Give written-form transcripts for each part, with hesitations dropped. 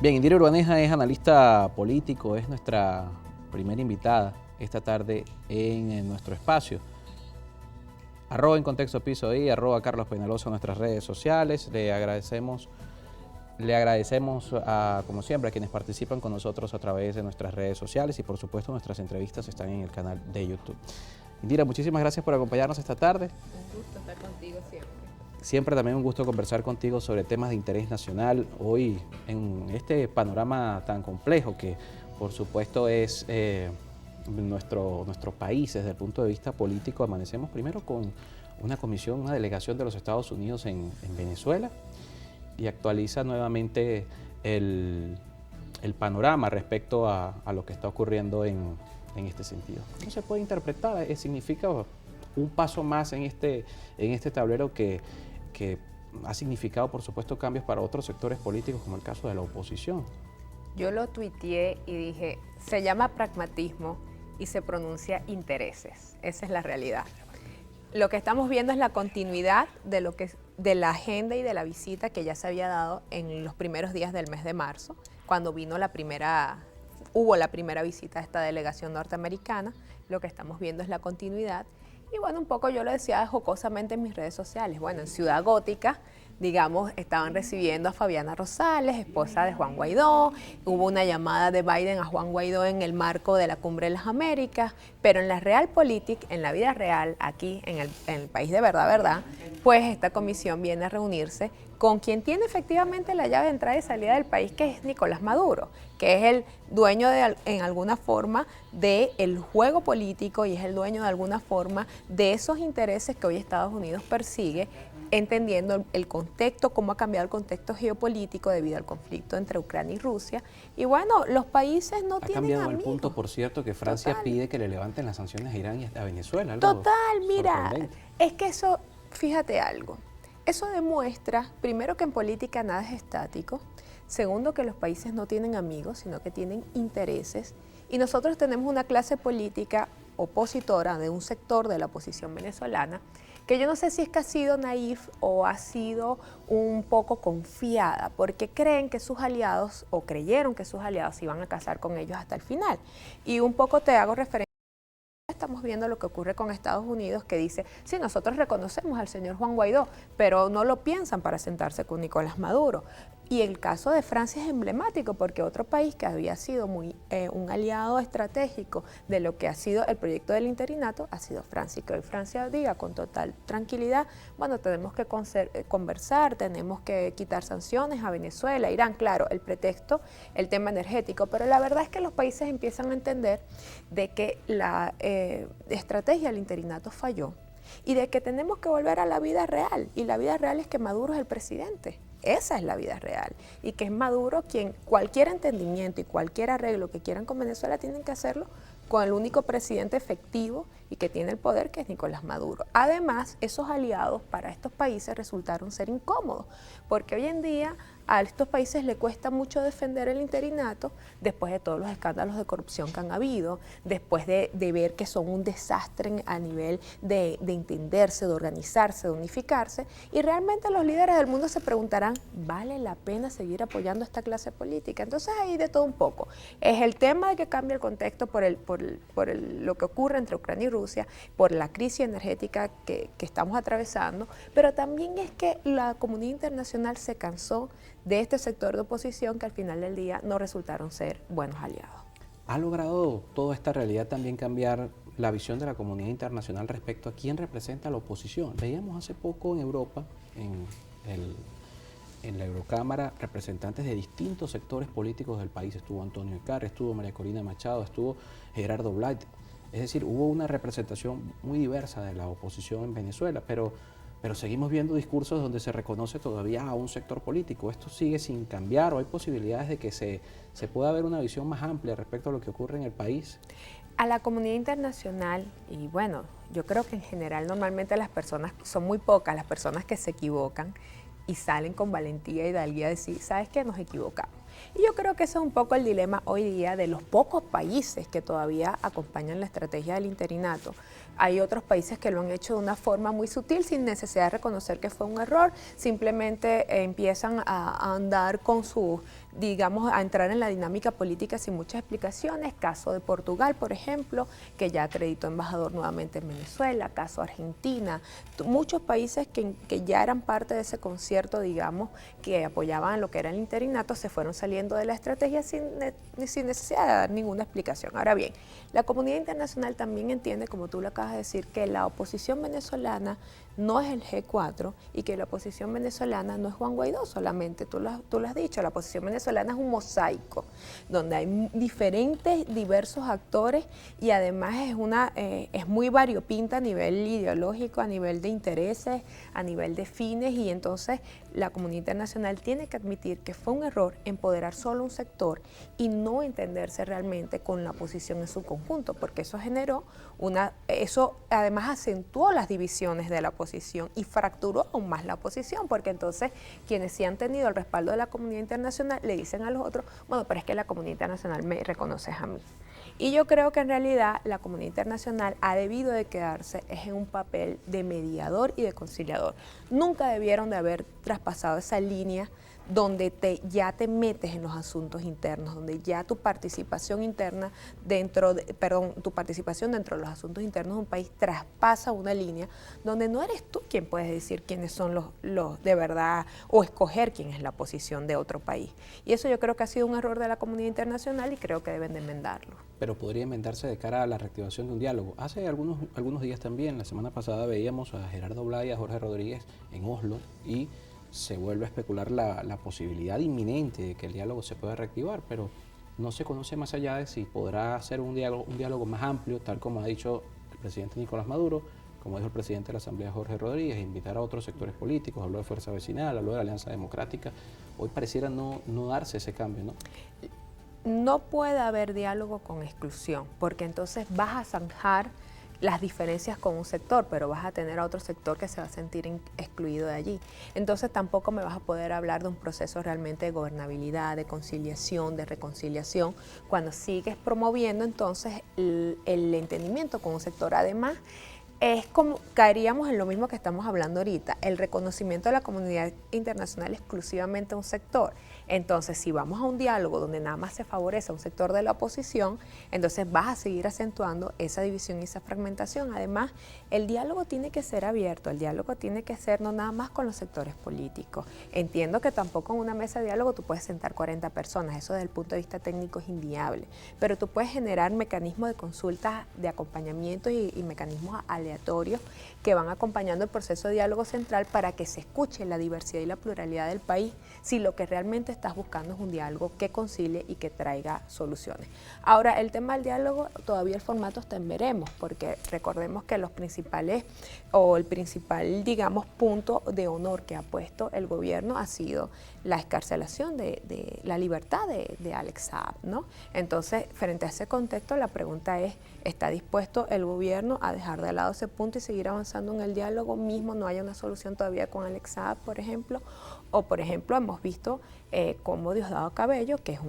Bien, Indira Urbaneja es analista político, es nuestra primera invitada esta tarde en nuestro espacio. @ en Contexto Piso ahí, @ Carlos Peñalosa en nuestras redes sociales. Le agradecemos como siempre, a quienes participan con nosotros a través de nuestras redes sociales y por supuesto nuestras entrevistas están en el canal de YouTube. Indira, muchísimas gracias por acompañarnos esta tarde. Un gusto estar contigo siempre. Siempre también un gusto conversar contigo sobre temas de interés nacional, hoy en este panorama tan complejo que por supuesto es nuestro país desde el punto de vista político. Amanecemos primero con una comisión, una delegación de los Estados Unidos en Venezuela y actualiza nuevamente el panorama respecto a lo que está ocurriendo en este sentido. ¿Cómo se puede interpretar? Significa un paso más en este tablero que ha significado, por supuesto, cambios para otros sectores políticos, como el caso de la oposición. Yo lo tuiteé y dije, se llama pragmatismo y se pronuncia intereses. Esa es la realidad. Lo que estamos viendo es la continuidad de la agenda y de la visita que ya se había dado en los primeros días del mes de marzo, cuando hubo la primera visita a esta delegación norteamericana. Lo que estamos viendo es la continuidad. Y bueno, un poco yo lo decía jocosamente en mis redes sociales. Bueno, en Ciudad Gótica, digamos, estaban recibiendo a Fabiana Rosales, esposa de Juan Guaidó. Hubo una llamada de Biden a Juan Guaidó en el marco de la Cumbre de las Américas. Pero en la Realpolitik, en la vida real, aquí en el país de verdad, pues esta comisión viene a reunirse con quien tiene efectivamente la llave de entrada y salida del país, que es Nicolás Maduro, que es el dueño en alguna forma del juego político y es el dueño de alguna forma de esos intereses que hoy Estados Unidos persigue, entendiendo el contexto, cómo ha cambiado el contexto geopolítico debido al conflicto entre Ucrania y Rusia. Y bueno, los países no tienen amigos. Ha cambiado el punto, por cierto, que Francia pide que le levanten las sanciones a Irán y a Venezuela. Total, mira, es que eso, fíjate algo. Eso demuestra, primero, que en política nada es estático, segundo, que los países no tienen amigos, sino que tienen intereses, y nosotros tenemos una clase política opositora de un sector de la oposición venezolana, que yo no sé si es que ha sido naif o ha sido un poco confiada, porque creen que sus aliados, o creyeron que sus aliados se iban a casar con ellos hasta el final. Y un poco te hago referencia. Estamos viendo lo que ocurre con Estados Unidos, que dice, sí, nosotros reconocemos al señor Juan Guaidó, pero no lo piensan para sentarse con Nicolás Maduro. Y el caso de Francia es emblemático, porque otro país que había sido un aliado estratégico de lo que ha sido el proyecto del interinato ha sido Francia. Y que hoy Francia diga con total tranquilidad, bueno, tenemos que conversar, tenemos que quitar sanciones a Venezuela, Irán, claro, el pretexto, el tema energético, pero la verdad es que los países empiezan a entender de que la estrategia del interinato falló y de que tenemos que volver a la vida real, y la vida real es que Maduro es el presidente. Esa es la vida real, y que es Maduro quien cualquier entendimiento y cualquier arreglo que quieran con Venezuela tienen que hacerlo con el único presidente efectivo y que tiene el poder, que es Nicolás Maduro. Además, esos aliados para estos países resultaron ser incómodos, porque hoy en día a estos países les cuesta mucho defender el interinato después de todos los escándalos de corrupción que han habido, después de ver que son un desastre a nivel de entenderse, de organizarse, de unificarse, y realmente los líderes del mundo se preguntarán, ¿vale la pena seguir apoyando esta clase política? Entonces ahí de todo un poco. Es el tema de que cambia el contexto por lo que ocurre entre Ucrania y Rusia, por la crisis energética que estamos atravesando, pero también es que la comunidad internacional se cansó de este sector de oposición que al final del día no resultaron ser buenos aliados. ¿Ha logrado toda esta realidad también cambiar la visión de la comunidad internacional respecto a quién representa a la oposición? Veíamos hace poco en Europa, en la Eurocámara, representantes de distintos sectores políticos del país. Estuvo Antonio Ecar, estuvo María Corina Machado, estuvo Gerardo Blay. Es decir, hubo una representación muy diversa de la oposición en Venezuela, pero seguimos viendo discursos donde se reconoce todavía a un sector político. ¿Esto sigue sin cambiar o hay posibilidades de que se pueda ver una visión más amplia respecto a lo que ocurre en el país? A la comunidad internacional, y bueno, yo creo que en general normalmente las personas, son muy pocas las personas que se equivocan y salen con valentía y hidalguía a decir, ¿sabes qué? Nos equivocamos. Y yo creo que ese es un poco el dilema hoy día de los pocos países que todavía acompañan la estrategia del interinato. Hay otros países que lo han hecho de una forma muy sutil, sin necesidad de reconocer que fue un error, simplemente empiezan a andar con sus digamos, a entrar en la dinámica política sin muchas explicaciones. Caso de Portugal, por ejemplo, que ya acreditó embajador nuevamente en Venezuela, caso Argentina, muchos países que ya eran parte de ese concierto, digamos, que apoyaban lo que era el interinato, se fueron saliendo de la estrategia sin necesidad de dar ninguna explicación. Ahora bien, la comunidad internacional también entiende, como tú lo acabas de decir, que la oposición venezolana no es el G4 y que la oposición venezolana no es Juan Guaidó solamente, tú lo has dicho, la oposición venezolana es un mosaico donde hay diferentes, diversos actores y además es muy variopinta a nivel ideológico, a nivel de intereses, a nivel de fines, y entonces la comunidad internacional tiene que admitir que fue un error empoderar solo un sector y no entenderse realmente con la oposición en su conjunto, porque eso generó eso además acentuó las divisiones de la oposición y fracturó aún más la oposición, porque entonces quienes sí han tenido el respaldo de la comunidad internacional le dicen a los otros, bueno, pero es que la comunidad internacional me reconoce a mí. Y yo creo que en realidad la comunidad internacional ha debido de quedarse en un papel de mediador y de conciliador. Nunca debieron de haber traspasado esa línea donde ya te metes en los asuntos internos, donde ya tu participación interna tu participación dentro de los asuntos internos de un país traspasa una línea donde no eres tú quien puedes decir quiénes son los de verdad o escoger quién es la posición de otro país. Y eso yo creo que ha sido un error de la comunidad internacional y creo que deben de enmendarlo. Pero podría enmendarse de cara a la reactivación de un diálogo. Hace algunos días también, la semana pasada, veíamos a Gerardo Blay y a Jorge Rodríguez en Oslo y se vuelve a especular la posibilidad inminente de que el diálogo se pueda reactivar, pero no se conoce más allá de si podrá ser un diálogo más amplio, tal como ha dicho el presidente Nicolás Maduro, como dijo el presidente de la Asamblea Jorge Rodríguez, invitar a otros sectores políticos, habló de Fuerza Vecinal, habló de la Alianza Democrática. Hoy pareciera no darse ese cambio, ¿no? No puede haber diálogo con exclusión, porque entonces vas a zanjar las diferencias con un sector, pero vas a tener a otro sector que se va a sentir excluido de allí. Entonces tampoco me vas a poder hablar de un proceso realmente de gobernabilidad, de conciliación, de reconciliación, cuando sigues promoviendo entonces el entendimiento con un sector. Además, es como caeríamos en lo mismo que estamos hablando ahorita, el reconocimiento de la comunidad internacional exclusivamente a un sector. Entonces, si vamos a un diálogo donde nada más se favorece a un sector de la oposición, entonces vas a seguir acentuando esa división y esa fragmentación. Además, el diálogo tiene que ser abierto, el diálogo tiene que ser no nada más con los sectores políticos. Entiendo que tampoco en una mesa de diálogo tú puedes sentar 40 personas, eso desde el punto de vista técnico es inviable, pero tú puedes generar mecanismos de consulta, de acompañamiento y mecanismos aleatorios que van acompañando el proceso de diálogo central para que se escuche la diversidad y la pluralidad del país, si lo que realmente estás buscando es un diálogo que concilie y que traiga soluciones. Ahora, el tema del diálogo, todavía el formato está en veremos, porque recordemos que el principal, digamos, punto de honor que ha puesto el gobierno ha sido la excarcelación de la libertad de Alex Saab, ¿no? Entonces, frente a ese contexto, la pregunta es, ¿está dispuesto el gobierno a dejar de lado ese punto y seguir avanzando en el diálogo mismo? ¿No haya una solución todavía con Alex Saab, por ejemplo? O, por ejemplo, hemos visto cómo Diosdado Cabello, que es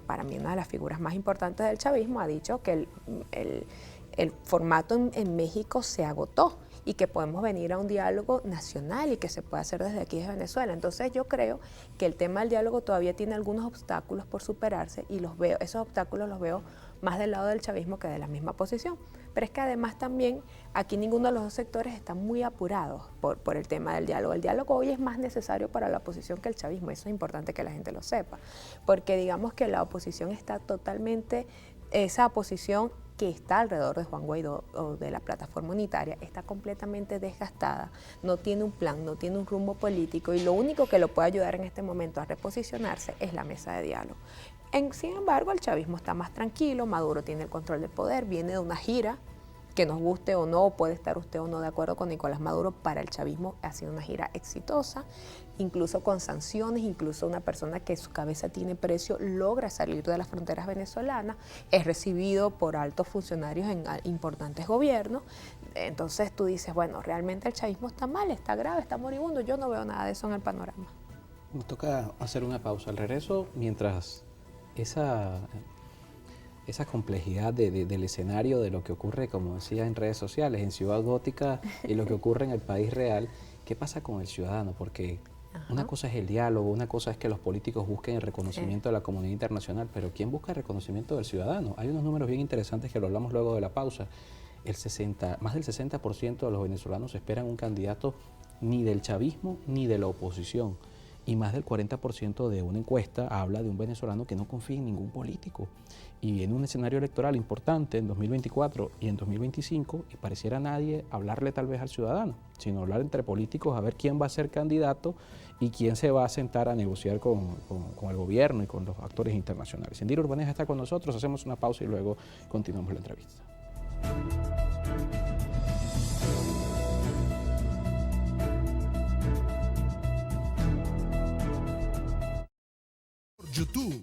para mí una de las figuras más importantes del chavismo, ha dicho que el formato en México se agotó y que podemos venir a un diálogo nacional y que se puede hacer desde aquí, desde Venezuela. Entonces yo creo que el tema del diálogo todavía tiene algunos obstáculos por superarse y esos obstáculos los veo más del lado del chavismo que de la misma posición. Pero es que además también aquí ninguno de los dos sectores está muy apurados por el tema del diálogo. El diálogo hoy es más necesario para la oposición que el chavismo, eso es importante que la gente lo sepa, porque digamos que la oposición está totalmente, esa oposición que está alrededor de Juan Guaidó o de la plataforma unitaria está completamente desgastada, no tiene un plan, no tiene un rumbo político y lo único que lo puede ayudar en este momento a reposicionarse es la mesa de diálogo. Sin embargo, el chavismo está más tranquilo, Maduro tiene el control del poder, viene de una gira, que nos guste o no, puede estar usted o no de acuerdo con Nicolás Maduro, para el chavismo ha sido una gira exitosa, incluso con sanciones, incluso una persona que su cabeza tiene precio logra salir de las fronteras venezolanas, es recibido por altos funcionarios en importantes gobiernos. Entonces tú dices, bueno, realmente el chavismo está mal, está grave, está moribundo, yo no veo nada de eso en el panorama. Nos toca hacer una pausa. Al regreso, mientras esa complejidad del escenario, de lo que ocurre, como decía, en redes sociales, en Ciudad Gótica y lo que ocurre en el país real, ¿qué pasa con el ciudadano? Porque Una cosa es el diálogo, una cosa es que los políticos busquen el reconocimiento de la comunidad internacional, pero ¿quién busca el reconocimiento del ciudadano? Hay unos números bien interesantes que lo hablamos luego de la pausa. Más del 60% de los venezolanos esperan un candidato ni del chavismo ni de la oposición. Y más del 40% de una encuesta habla de un venezolano que no confía en ningún político. Y viene un escenario electoral importante en 2024 y en 2025 y pareciera nadie hablarle tal vez al ciudadano, sino hablar entre políticos a ver quién va a ser candidato y quién se va a sentar a negociar con el gobierno y con los actores internacionales. Indira Urbaneja está con nosotros, hacemos una pausa y luego continuamos la entrevista. YouTube,